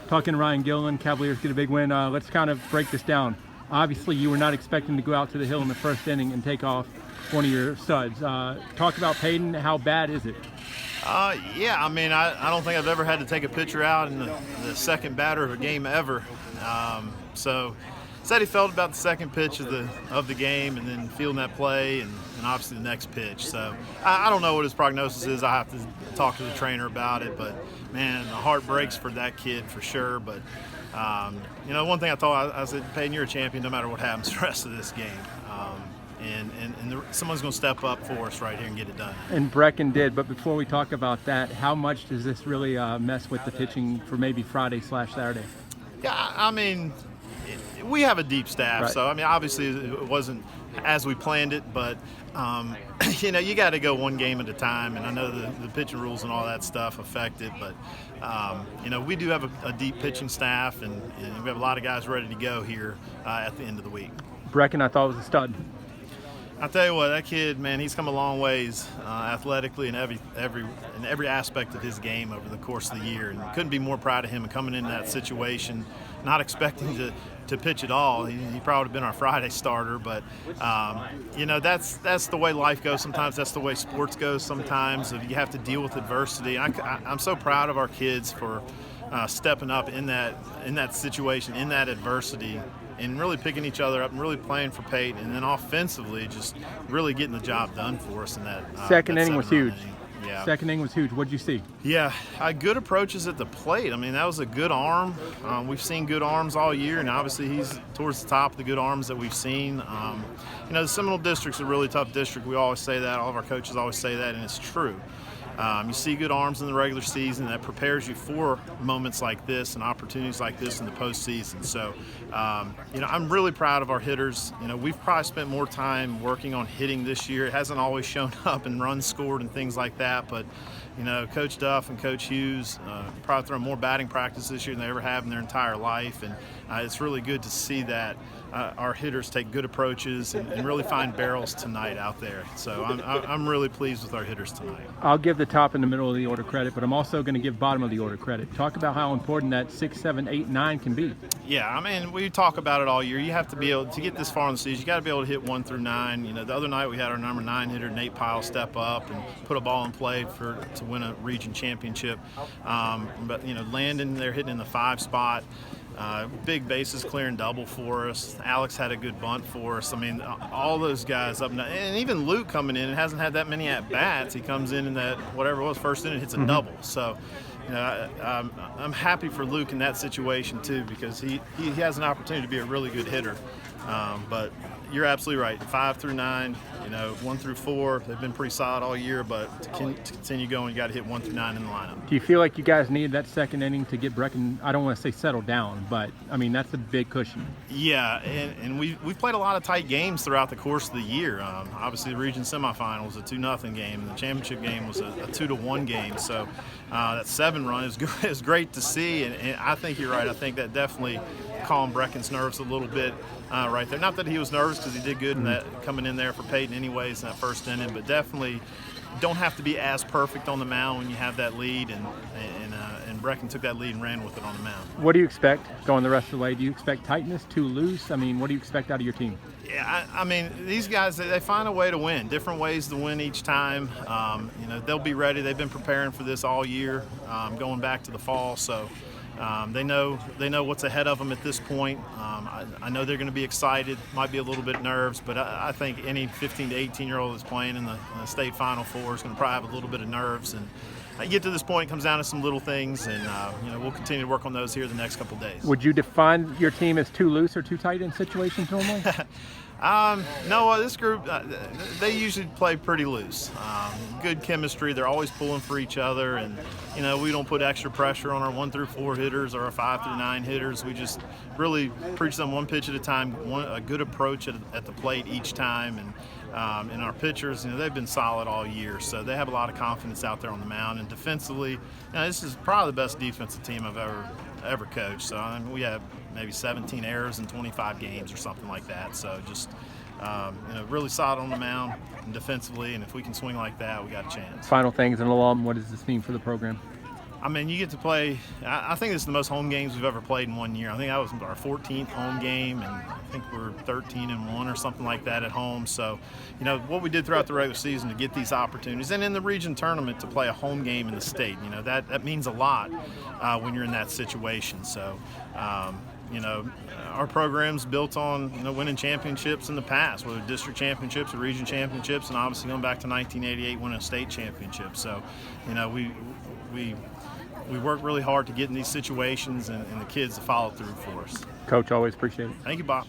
Talking to Ryan Gilleland, Cavaliers get a big win. Let's kind of break this down. Obviously, you were not expecting to go out to the hill in the first inning and take off one of your studs. Talk about Peyton. How bad is it? Yeah, I mean, I don't think I've ever had to take a pitcher out in the second batter of a game ever. So said he felt about the second pitch of the game, and then fielding that play, and obviously the next pitch. So I don't know what his prognosis is. I have to talk to the trainer about it. But man, the heart breaks for that kid for sure. But one thing I said, Peyton, you're a champion no matter what happens the rest of this game. Someone's going to step up for us right here and get it done. And Brecken did, but before we talk about that, how much does this really mess with the pitching for maybe Friday/Saturday? Yeah, I mean, we have a deep staff, right. So I mean, obviously it wasn't as we planned it, but you got to go one game at a time, and I know the pitching rules and all that stuff affect it, but we do have a deep pitching staff, and we have a lot of guys ready to go here at the end of the week. Brecken, I thought was a stud. I'll tell you what, that kid, man, he's come a long ways athletically and every aspect of his game over the course of the year, and couldn't be more proud of him and coming into that situation, not expecting to pitch at all. He probably would have been our Friday starter, but that's the way life goes sometimes. That's the way sports goes sometimes. You have to deal with adversity. I'm so proud of our kids for stepping up in that situation, in that adversity, and really picking each other up and really playing for Peyton, and then offensively just really getting the job done for us in that second inning was huge. Yeah. Second inning was huge. What did you see? Yeah, good approaches at the plate. I mean, that was a good arm. We've seen good arms all year, and obviously he's towards the top of the good arms that we've seen. The Seminole District's a really tough district. We always say that. All of our coaches always say that, and it's true. You see good arms in the regular season that prepares you for moments like this and opportunities like this in the postseason. So, I'm really proud of our hitters. We've probably spent more time working on hitting this year. It hasn't always shown up in runs scored and things like that, but Coach Duff and Coach Hughes probably throw more batting practice this year than they ever have in their entire life, and it's really good to see that our hitters take good approaches and really find barrels tonight out there. So I'm really pleased with our hitters tonight. I'll give the top and the middle of the order credit, but I'm also going to give bottom of the order credit. Talk about how important that 6, 7, 8, 9 can be. Yeah, I mean, we talk about it all year. You have to be able to get this far in the season. You got to be able to hit 1 through 9. The other night we had our number 9 hitter, Nate Pyle, step up and put a ball in play to win a region championship. But Landon, they're hitting in the 5 spot. Big bases clearing double for us. Alex had a good bunt for us. I mean, all those guys up, and even Luke coming in and hasn't had that many at bats. He comes in that whatever it was first inning, hits a double. So, I'm happy for Luke in that situation too, because he has an opportunity to be a really good hitter. But you're absolutely right. 5 through 9, 1 through 4, they've been pretty solid all year. But to continue going, you got to hit 1 through 9 in the lineup. Do you feel like you guys needed that second inning to get Brecken? I don't want to say settle down, but I mean that's a big cushion. Yeah, and we've played a lot of tight games throughout the course of the year. Obviously, the region semifinal was a 2-0 game, and the championship game was a 2-1 game. So that 7 run is great to see, and I think you're right. I think that definitely calmed Brecken's nerves a little bit. Right there. Not that he was nervous, because he did good in that coming in there for Peyton anyways in that first inning, but definitely don't have to be as perfect on the mound when you have that lead, and Brecken took that lead and ran with it on the mound. What do you expect going the rest of the way? Do you expect tightness, too loose? I mean, what do you expect out of your team? Yeah, I mean, these guys, they find a way to win, different ways to win each time. They'll be ready. They've been preparing for this all year, going back to the fall, so they know what's ahead of them at this point. I know they're going to be excited, might be a little bit nerves, but I think any 15 to 18-year-old that's playing in the state Final Four is going to probably have a little bit of nerves. And I get to this point, it comes down to some little things, and we'll continue to work on those here the next couple of days. Would you define your team as too loose or too tight in situations normally? No, this group, they usually play pretty loose. Good chemistry. They're always pulling for each other, and we don't put extra pressure on our 1 through 4 hitters or our 5 through 9 hitters. We just really preach them one pitch at a time, a good approach at the plate each time, and our pitchers, they've been solid all year, so they have a lot of confidence out there on the mound. And defensively, this is probably the best defensive team I've ever coached. So we have maybe 17 errors in 25 games or something like that. So just really solid on the mound and defensively, and if we can swing like that, we got a chance. Final things, an alum, what does this mean for the program? I mean, you get to play. I think this is the most home games we've ever played in 1 year. I think that was our 14th home game, and I think we're 13-1 or something like that at home. So, you know, what we did throughout the regular season to get these opportunities, and in the region tournament to play a home game in the state, you know, that means a lot when you're in that situation. So, you know, our program's built on, you know, winning championships in the past, whether district championships or region championships, and obviously going back to 1988 winning a state championship. So, you know, we work really hard to get in these situations and the kids to follow through for us. Coach, always appreciate it. Thank you, Bob.